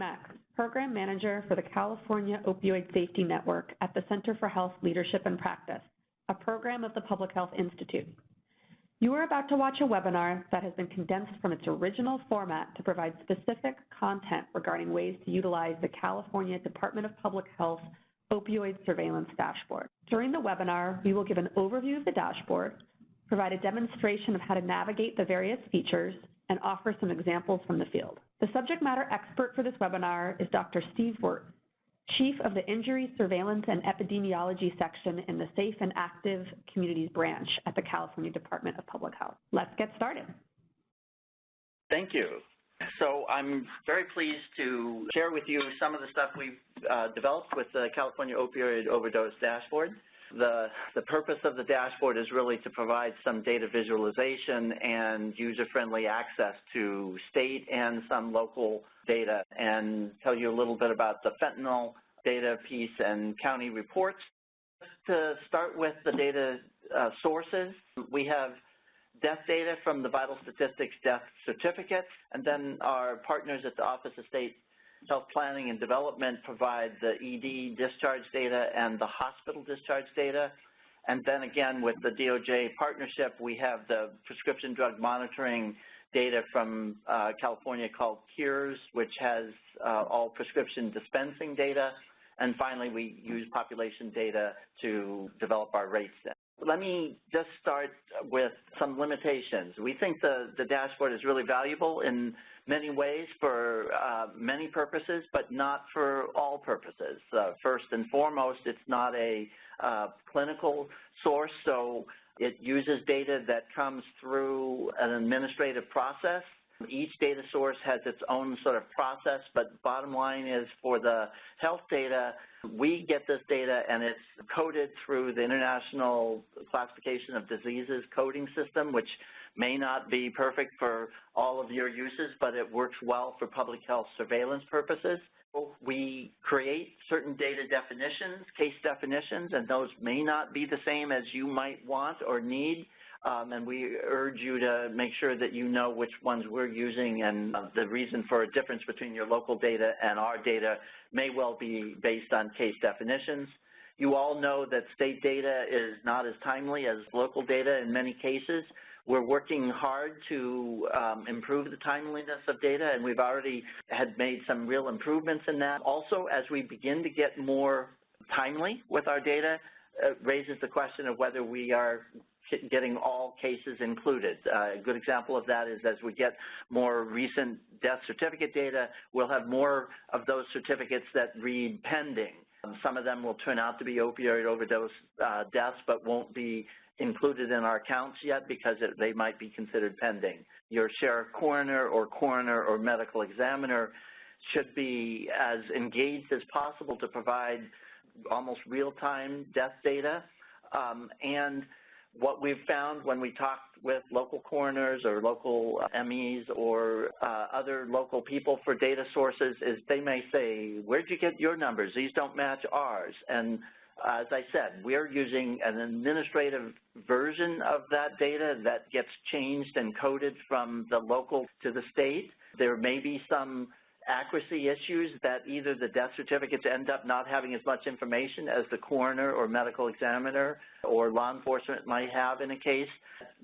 Mack, Program Manager for the California Opioid Safety Network at the Center for Health Leadership and Practice, a program of the Public Health Institute. You are about to watch a webinar that has been condensed from its original format to provide specific content regarding ways to utilize the California Department of Public Health Opioid Surveillance Dashboard. During the webinar, we will give an overview of the dashboard, provide a demonstration of how to navigate the various features, and offer some examples from the field. The subject matter expert for this webinar is Dr. Steve Wirt, Chief of the Injury Surveillance and Epidemiology Section in the Safe and Active Communities Branch at the California Department of Public Health. Let's get started. Thank you. So I'm very pleased to share with you some of the stuff we've developed with the California Opioid Overdose Dashboard. The purpose of the dashboard is really to provide some data visualization and user-friendly access to state and some local data, and tell you a little bit about the fentanyl data piece and county reports. To start with the data sources, we have death data from the Vital Statistics Death Certificate, and then our partners at the Office of State Health Planning and Development provide the ED discharge data and the hospital discharge data. And then again, with the DOJ partnership, we have the prescription drug monitoring data from California called CURES, which has all prescription dispensing data. And finally, we use population data to develop our rates. Let me just start with some limitations. We think the dashboard is really valuable in many ways for many purposes, but not for all purposes. First and foremost, it's not a clinical source, so it uses data that comes through an administrative process. Each data source has its own sort of process, but bottom line is for the health data, we get this data and it's coded through the International Classification of Diseases coding system, which may not be perfect for all of your uses, but it works well for public health surveillance purposes. We create certain data definitions, case definitions, and those may not be the same as you might want or need. And we urge you to make sure that you know which ones we're using, and the reason for a difference between your local data and our data may well be based on case definitions. You all know that state data is not as timely as local data in many cases. We're working hard to improve the timeliness of data, and we've already had made some real improvements in that. Also, as we begin to get more timely with our data, it raises the question of whether we are getting all cases included. A good example of that is as we get more recent death certificate data, we'll have more of those certificates that read pending. Some of them will turn out to be opioid overdose deaths, but won't be included in our counts yet because they might be considered pending. Your sheriff coroner or medical examiner should be as engaged as possible to provide almost real-time death data. And what we've found when we talk with local coroners or local MEs or other local people for data sources is they may say, where'd you get your numbers? These don't match ours. And as I said, we're using an administrative version of that data that gets changed and coded from the local to the state. There may be some accuracy issues that either the death certificates end up not having as much information as the coroner or medical examiner or law enforcement might have in a case.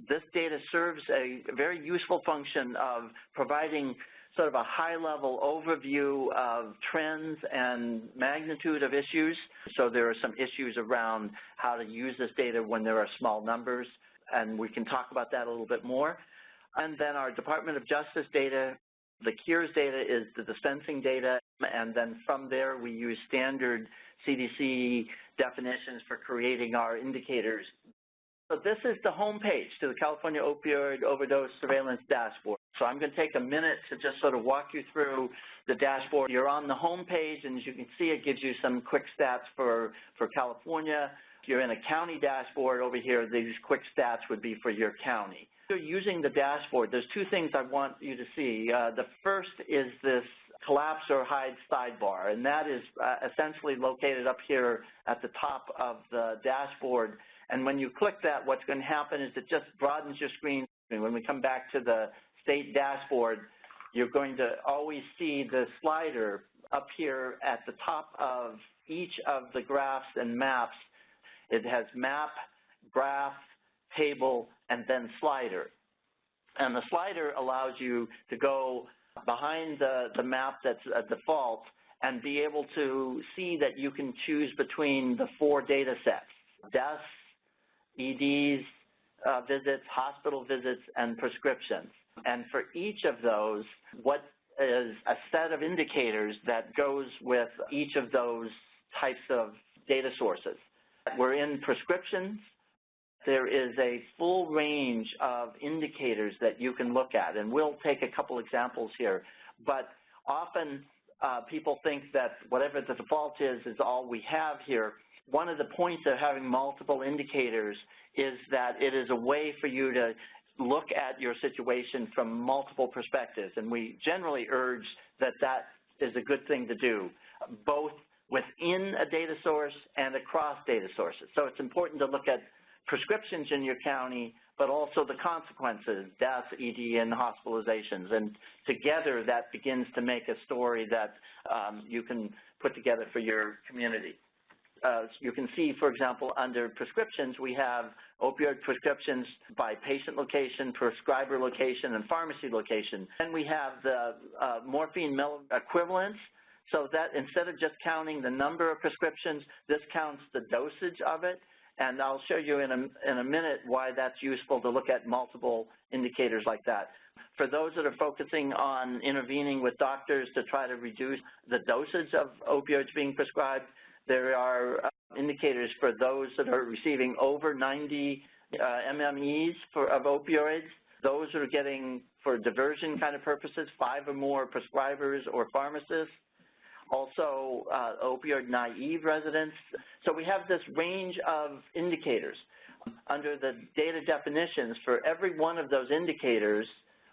This data serves a very useful function of providing sort of a high-level overview of trends and magnitude of issues. So there are some issues around how to use this data when there are small numbers, and we can talk about that a little bit more. And then our Department of Justice data, the CURES data is the dispensing data, and then from there we use standard CDC definitions for creating our indicators. So this is the home page to the California Opioid Overdose Surveillance Dashboard. So I'm going to take a minute to just sort of walk you through the dashboard. You're on the home page, and as you can see, it gives you some quick stats for California. If you're in a county dashboard over here, these quick stats would be for your county. So using the dashboard, there's two things I want you to see. The first is this collapse or hide sidebar, and that is essentially located up here at the top of the dashboard. And when you click that, what's going to happen is it just broadens your screen. And when we come back to the state dashboard, you're going to always see the slider up here at the top of each of the graphs and maps, it has map, graph, table, and then slider. And the slider allows you to go behind the map that's a default and be able to see that you can choose between the 4 data sets: deaths, EDs, visits, hospital visits, and prescriptions. And for each of those, what is a set of indicators that goes with each of those types of data sources. We're in prescriptions. There is a full range of indicators that you can look at, and we'll take a couple examples here. But often people think that whatever the default is all we have here. One of the points of having multiple indicators is that it is a way for you to look at your situation from multiple perspectives, and we generally urge that that is a good thing to do, both within a data source and across data sources. So it's important to look at prescriptions in your county, but also the consequences, deaths, ED, and hospitalizations. And together, that begins to make a story that you can put together for your community. You can see, for example, under prescriptions, we have opioid prescriptions by patient location, prescriber location, and pharmacy location. And we have the morphine equivalents, so that instead of just counting the number of prescriptions, this counts the dosage of it. And I'll show you in a minute why that's useful to look at multiple indicators like that. For those that are focusing on intervening with doctors to try to reduce the dosage of opioids being prescribed, there are indicators for those that are receiving over 90 MMEs of opioids. Those that are getting, for diversion kind of purposes, 5 or more prescribers or pharmacists. Also, opioid-naive residents. So we have this range of indicators. Under the data definitions, for every one of those indicators,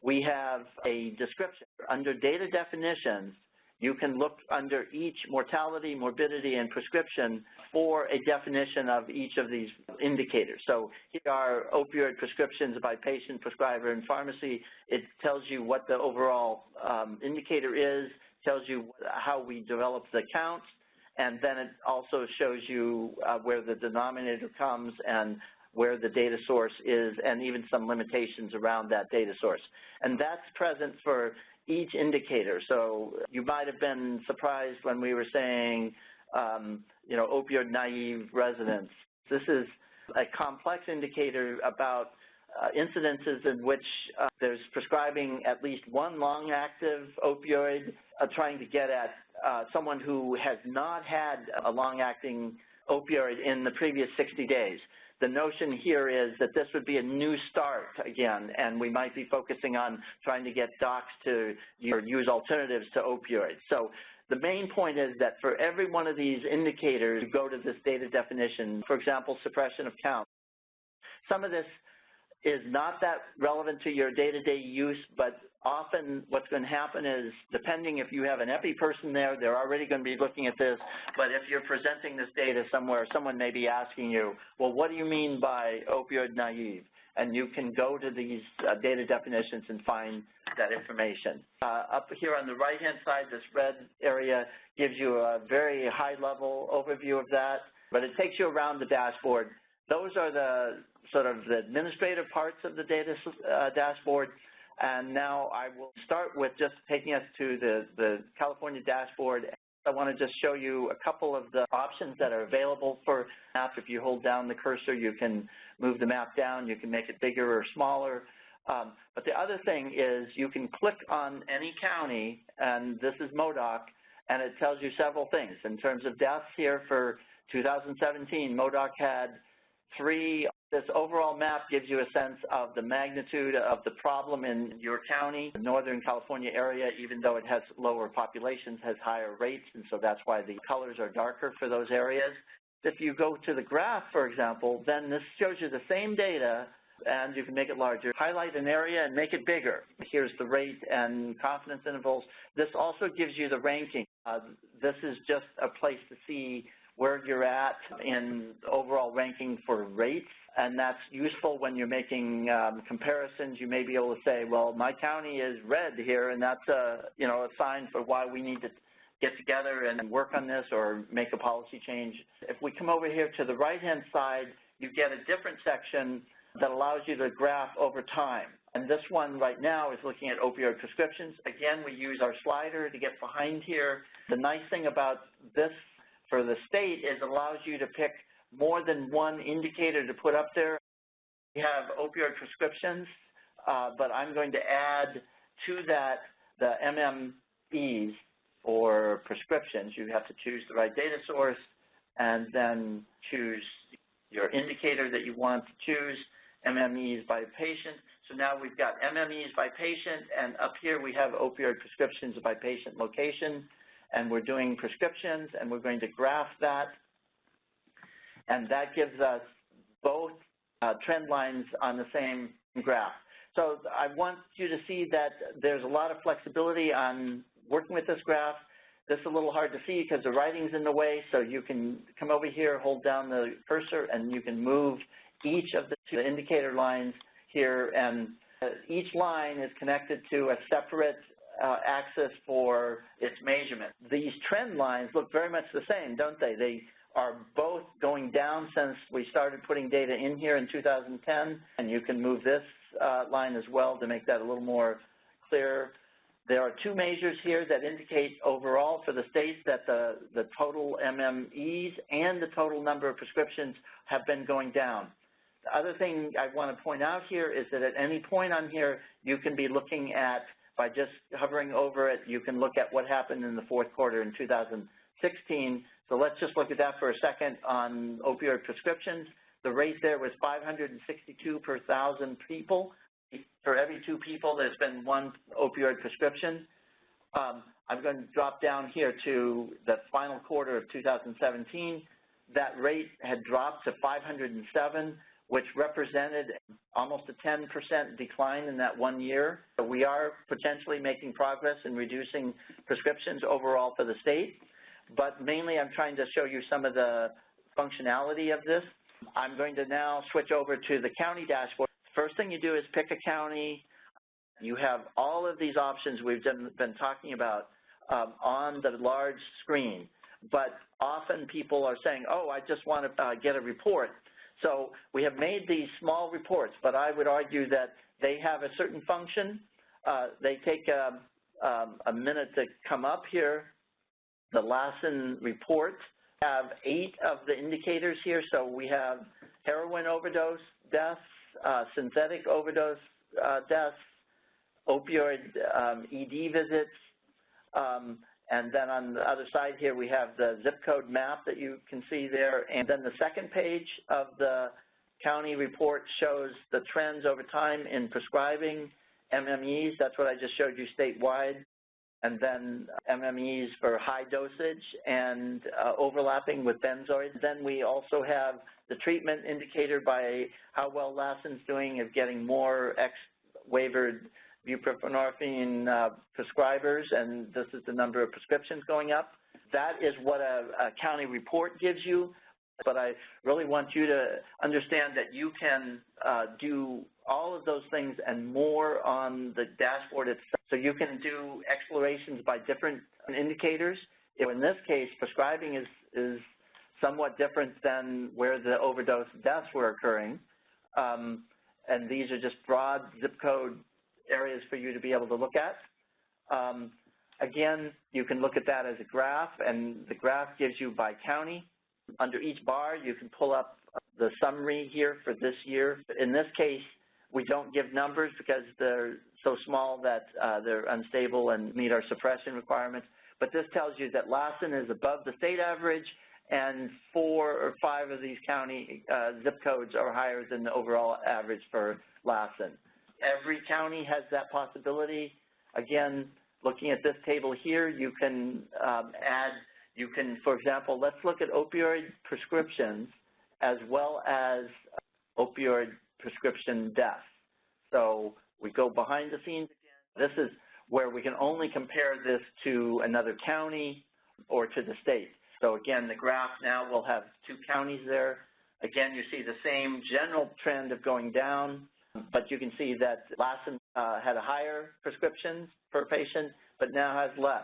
we have a description. Under data definitions, you can look under each mortality, morbidity, and prescription for a definition of each of these indicators. So here are opioid prescriptions by patient, prescriber, and pharmacy. It tells you what the overall indicator is, tells you how we develop the counts, and then it also shows you where the denominator comes and where the data source is, and even some limitations around that data source. And that's present for each indicator. So you might have been surprised when we were saying, you know, opioid-naive residents. This is a complex indicator about incidences in which there's prescribing at least one long-active opioid, trying to get at someone who has not had a long-acting opioid in the previous 60 days. The notion here is that this would be a new start again, and we might be focusing on trying to get docs to use alternatives to opioids. So the main point is that for every one of these indicators, you go to this data definition. For example, suppression of count. Some of this is not that relevant to your day-to-day use, but often what's going to happen is, depending if you have an epi person there, they're already going to be looking at this, but if you're presenting this data somewhere, someone may be asking you, well, what do you mean by opioid naive? And you can go to these data definitions and find that information. Up here on the right-hand side, this red area gives you a very high-level overview of that, but it takes you around the dashboard. Those are the sort of the administrative parts of the data dashboard. And now I will start with just taking us to the California dashboard. I want to just show you a couple of the options that are available for map. If you hold down the cursor, you can move the map down. You can make it bigger or smaller. But the other thing is you can click on any county, and this is MODOC, and it tells you several things. In terms of deaths here for 2017, MODOC had 3. This overall map gives you a sense of the magnitude of the problem in your county. The Northern California area, even though it has lower populations, has higher rates, and so that's why the colors are darker for those areas. If you go to the graph, for example, then this shows you the same data, and you can make it larger. Highlight an area and make it bigger. Here's the rate and confidence intervals. This also gives you the ranking. This is just a place to see where you're at in overall ranking for rates, and that's useful when you're making comparisons. You may be able to say, well, my county is red here, and that's a, you know, a sign for why we need to get together and work on this or make a policy change. If we come over here to the right-hand side, you get a different section that allows you to graph over time. And this one right now is looking at opioid prescriptions. Again, we use our slider to get behind here. The nice thing about this for the state is it allows you to pick more than one indicator to put up there. We have opioid prescriptions, but I'm going to add to that the MMEs for prescriptions. You have to choose the right data source and then choose your indicator that you want to choose, MMEs by patient. So now we've got MMEs by patient, and up here we have opioid prescriptions by patient location, and we're doing prescriptions, and we're going to graph that, and that gives us both trend lines on the same graph. So I want you to see that there's a lot of flexibility on working with this graph. This is a little hard to see because the writing's in the way, so you can come over here, hold down the cursor, and you can move each of the two indicator lines here, and each line is connected to a separate axis for its measurement. These trend lines look very much the same, don't they? They are both going down since we started putting data in here in 2010, and you can move this line as well to make that a little more clear. There are two measures here that indicate overall for the states that the total MMEs and the total number of prescriptions have been going down. The other thing I want to point out here is that at any point on here, you can be looking at, by just hovering over it, you can look at what happened in the fourth quarter in 2016. So let's just look at that for a second on opioid prescriptions. The rate there was 562 per 1,000 people. For every 2 people, there's been 1 opioid prescription. I'm going to drop down here to the final quarter of 2017. That rate had dropped to 507, which represented almost a 10% decline in that 1 year. So we are potentially making progress in reducing prescriptions overall for the state, but mainly I'm trying to show you some of the functionality of this. I'm going to now switch over to the county dashboard. First thing you do is pick a county. You have all of these options we've been talking about on the large screen, but often people are saying, oh, I just want to get a report. So we have made these small reports, but I would argue that they have a certain function. They take a minute to come up here. The Lassen report have 8 of the indicators here. So we have heroin overdose deaths, synthetic overdose deaths, opioid ED visits, and then on the other side here we have the zip code map that you can see there. And then the second page of the county report shows the trends over time in prescribing MMEs. That's what I just showed you statewide. And then MMEs for high dosage and overlapping with benzoids. Then we also have the treatment indicator by how well Lassen's doing of getting more waivered buprenorphine prescribers, and this is the number of prescriptions going up. That is what a county report gives you, but I really want you to understand that you can do all of those things and more on the dashboard itself. So you can do explorations by different indicators. In this case, prescribing is somewhat different than where the overdose deaths were occurring, and these are just broad zip code areas for you to be able to look at. Again, you can look at that as a graph, and the graph gives you by county. Under each bar, you can pull up the summary here for this year. In this case, we don't give numbers because they're so small that they're unstable and meet our suppression requirements. But this tells you that Lassen is above the state average, and 4 or 5 of these county zip codes are higher than the overall average for Lassen. Every county has that possibility. Again, looking at this table here, you can for example, let's look at opioid prescriptions as well as opioid prescription deaths. So we go behind the scenes again. This is where we can only compare this to another county or to the state. So again, the graph now will have 2 counties there. Again, you see the same general trend of going down, but you can see that Lassen had a higher prescriptions per patient, but now has less.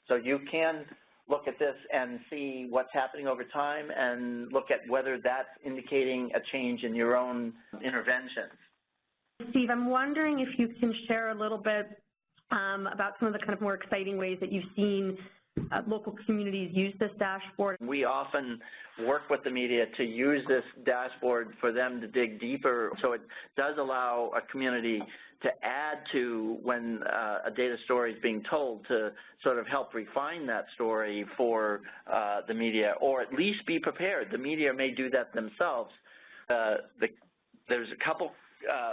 So you can look at this and see what's happening over time and look at whether that's indicating a change in your own interventions. Steve, I'm wondering if you can share a little bit about some of the kind of more exciting ways that you've seen local communities use this dashboard. We often work with the media to use this dashboard for them to dig deeper, so it does allow a community to add to when a data story is being told, to sort of help refine that story for the media, or at least be prepared. The media may do that themselves. There's a couple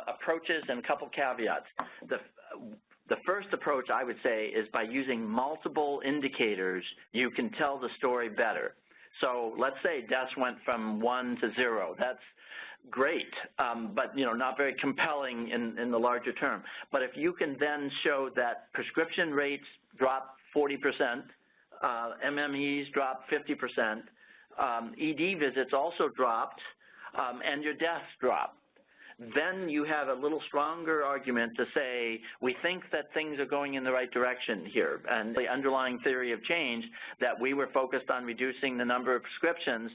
approaches and a couple caveats. The first approach, I would say, is by using multiple indicators, you can tell the story better. So let's say deaths went from 1 to 0. That's great, but not very compelling in the larger term. But if you can then show that prescription rates drop 40%, MMEs drop 50%, ED visits also dropped, and your deaths dropped, then you have a little stronger argument to say, we think that things are going in the right direction here. And the underlying theory of change, that we were focused on reducing the number of prescriptions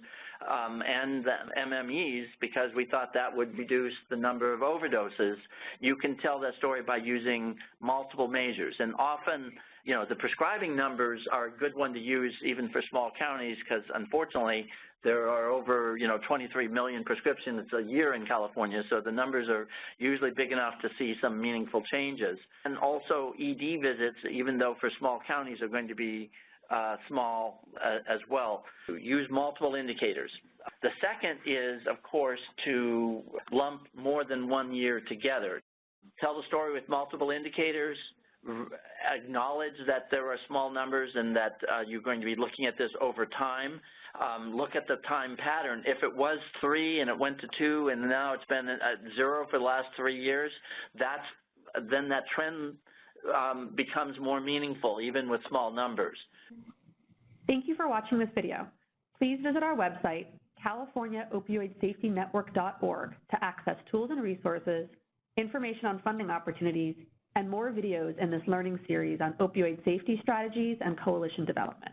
and the MMEs because we thought that would reduce the number of overdoses. You can tell that story by using multiple measures. And often, the prescribing numbers are a good one to use even for small counties because, unfortunately, there are over 23 million prescriptions a year in California, so the numbers are usually big enough to see some meaningful changes. And also ED visits, even though for small counties, are going to be small as well. Use multiple indicators. The second is, of course, to lump more than one year together. Tell the story with multiple indicators, acknowledge that there are small numbers and that you're going to be looking at this over time. Look at the time pattern. If it was 3 and it went to 2 and now it's been at 0 for the last 3 years, then that trend becomes more meaningful, even with small numbers. Thank you for watching this video. Please visit our website, CaliforniaOpioidSafetyNetwork.org, to access tools and resources, information on funding opportunities, and more videos in this learning series on opioid safety strategies and coalition development.